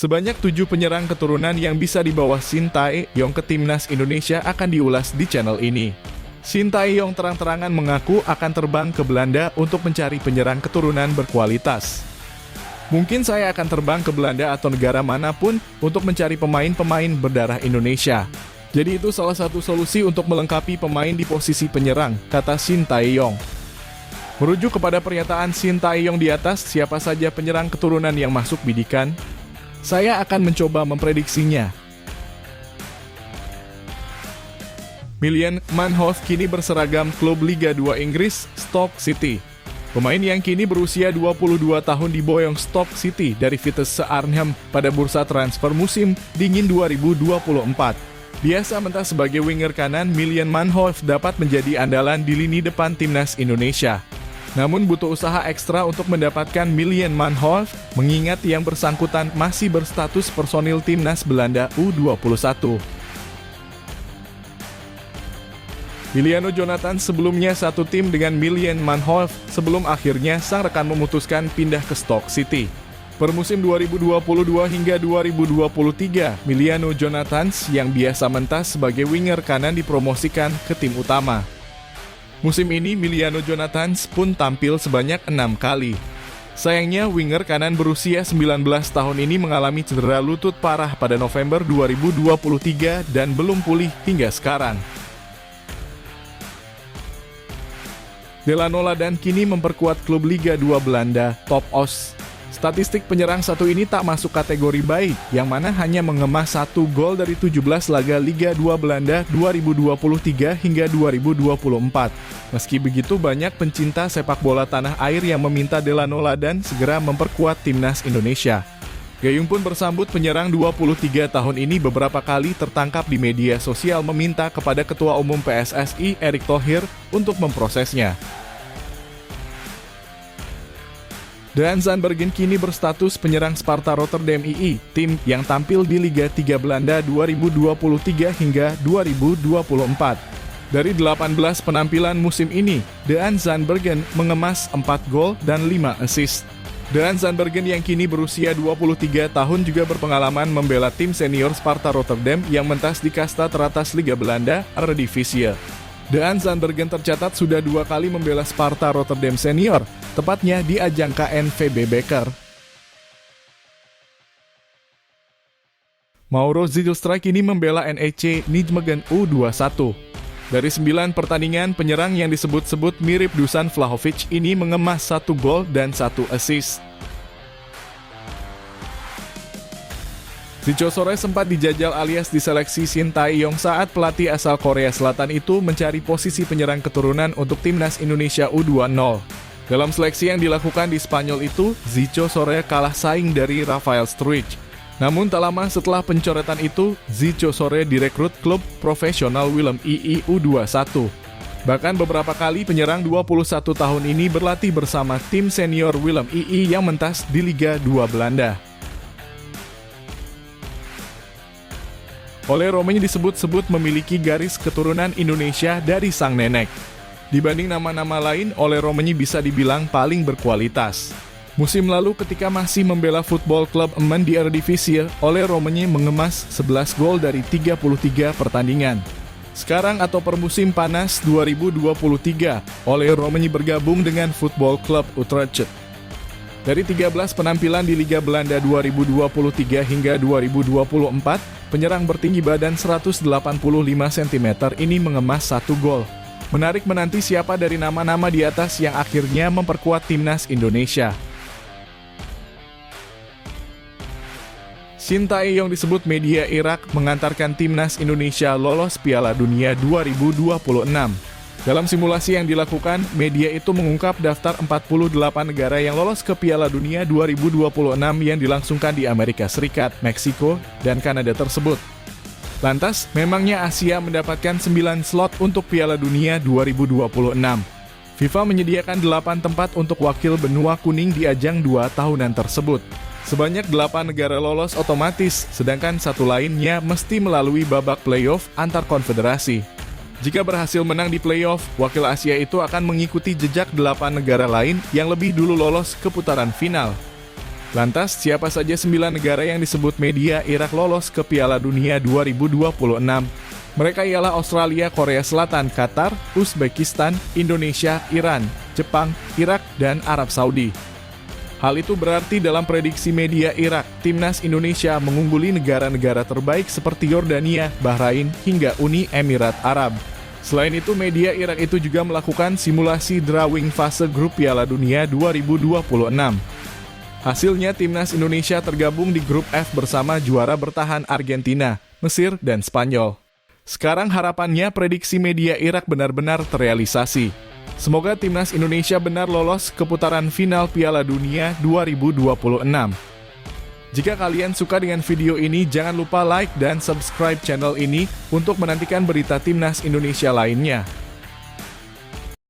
Sebanyak 7 penyerang keturunan yang bisa dibawa Shin Tae-yong ke timnas Indonesia akan diulas di channel ini. Shin Tae-yong terang-terangan mengaku akan terbang ke Belanda untuk mencari penyerang keturunan berkualitas. Mungkin saya akan terbang ke Belanda atau negara manapun untuk mencari pemain-pemain berdarah Indonesia. Jadi itu salah satu solusi untuk melengkapi pemain di posisi penyerang, kata Shin Tae-yong. Merujuk kepada pernyataan Shin Tae-yong di atas, siapa saja penyerang keturunan yang masuk bidikan? Saya akan mencoba memprediksinya. Maitland Niles kini berseragam klub Liga 2 Inggris, Stoke City. Pemain yang kini berusia 22 tahun diboyong Stoke City dari Vitesse Arnhem pada bursa transfer musim dingin 2024. Biasa mentah sebagai winger kanan, Maitland Niles dapat menjadi andalan di lini depan timnas Indonesia. Namun butuh usaha ekstra untuk mendapatkan Maitland Niles, mengingat yang bersangkutan masih berstatus personil timnas Belanda U21. Liliano Jonathan sebelumnya satu tim dengan Maitland Niles sebelum akhirnya sang rekan memutuskan pindah ke Stoke City. Per musim 2022 hingga 2023, Liliano Jonathan yang biasa mentas sebagai winger kanan dipromosikan ke tim utama. Musim ini Liliano Jonathan pun tampil sebanyak 6 kali. Sayangnya winger kanan berusia 19 tahun ini mengalami cedera lutut parah pada November 2023 dan belum pulih hingga sekarang. Delano Ladan kini memperkuat klub Liga 2 Belanda, Top Os. Statistik penyerang satu ini tak masuk kategori baik, yang mana hanya mengemas 1 gol dari 17 laga Liga 2 Belanda 2023 hingga 2024. Meski begitu, banyak pencinta sepak bola tanah air yang meminta Delano Ladan segera memperkuat timnas Indonesia. Gayung pun bersambut penyerang 23 tahun ini beberapa kali tertangkap di media sosial meminta kepada Ketua Umum PSSI Erick Thohir untuk memprosesnya. Dean Zandbergen kini berstatus penyerang Sparta Rotterdam II, tim yang tampil di Liga 3 Belanda 2023 hingga 2024. Dari 18 penampilan musim ini, Dean Zandbergen mengemas 4 gol dan 5 assist. Dean Zandbergen yang kini berusia 23 tahun juga berpengalaman membela tim senior Sparta Rotterdam yang mentas di kasta teratas Liga Belanda, Eredivisie. Dean Zandbergen tercatat sudah 2 kali membela Sparta Rotterdam senior, tepatnya di ajang KNVB Beker. Mauro Zijlstra kini membela NEC Nijmegen U21. Dari 9 pertandingan, penyerang yang disebut-sebut mirip Dusan Vlahovic ini mengemas 1 gol dan 1 assist. Zijlstra sempat dijajal alias diseleksi Shin Tae-yong saat pelatih asal Korea Selatan itu mencari posisi penyerang keturunan untuk timnas Indonesia U20. Dalam seleksi yang dilakukan di Spanyol itu, Zijlstra kalah saing dari Rafael Struijk. Namun tak lama setelah pencoretan itu, Zijlstra direkrut klub profesional Willem II U21. Bahkan beberapa kali penyerang 21 tahun ini berlatih bersama tim senior Willem II yang mentas di Liga 2 Belanda. Ole Romeny disebut-sebut memiliki garis keturunan Indonesia dari sang nenek. Dibanding nama-nama lain, Ole Romeny bisa dibilang paling berkualitas. Musim lalu ketika masih membela Football Club Emmen di Eredivisie, Ole Romeny mengemas 11 gol dari 33 pertandingan. Sekarang atau per musim panas 2023, Ole Romeny bergabung dengan Football Club Utrecht. Dari 13 penampilan di Liga Belanda 2023 hingga 2024, penyerang bertinggi badan 185 cm ini mengemas 1 gol. Menarik menanti siapa dari nama-nama di atas yang akhirnya memperkuat timnas Indonesia. Shin Tae-yong disebut media Irak mengantarkan timnas Indonesia lolos Piala Dunia 2026. Dalam simulasi yang dilakukan, media itu mengungkap daftar 48 negara yang lolos ke Piala Dunia 2026 yang dilangsungkan di Amerika Serikat, Meksiko, dan Kanada tersebut. Lantas, memangnya Asia mendapatkan 9 slot untuk Piala Dunia 2026. FIFA menyediakan 8 tempat untuk wakil benua kuning di ajang 2 tahunan tersebut. Sebanyak 8 negara lolos otomatis, sedangkan 1 lainnya mesti melalui babak playoff antar konfederasi. Jika berhasil menang di playoff, wakil Asia itu akan mengikuti jejak 8 negara lain yang lebih dulu lolos ke putaran final. Lantas, siapa saja 9 negara yang disebut media Irak lolos ke Piala Dunia 2026? Mereka ialah Australia, Korea Selatan, Qatar, Uzbekistan, Indonesia, Iran, Jepang, Irak, dan Arab Saudi. Hal itu berarti dalam prediksi media Irak, timnas Indonesia mengungguli negara-negara terbaik seperti Yordania, Bahrain, hingga Uni Emirat Arab. Selain itu, media Irak itu juga melakukan simulasi drawing fase grup Piala Dunia 2026. Hasilnya, timnas Indonesia tergabung di grup F bersama juara bertahan Argentina, Mesir, dan Spanyol. Sekarang harapannya prediksi media Irak benar-benar terrealisasi. Semoga timnas Indonesia benar lolos ke putaran final Piala Dunia 2026. Jika kalian suka dengan video ini, jangan lupa like dan subscribe channel ini untuk menantikan berita timnas Indonesia lainnya.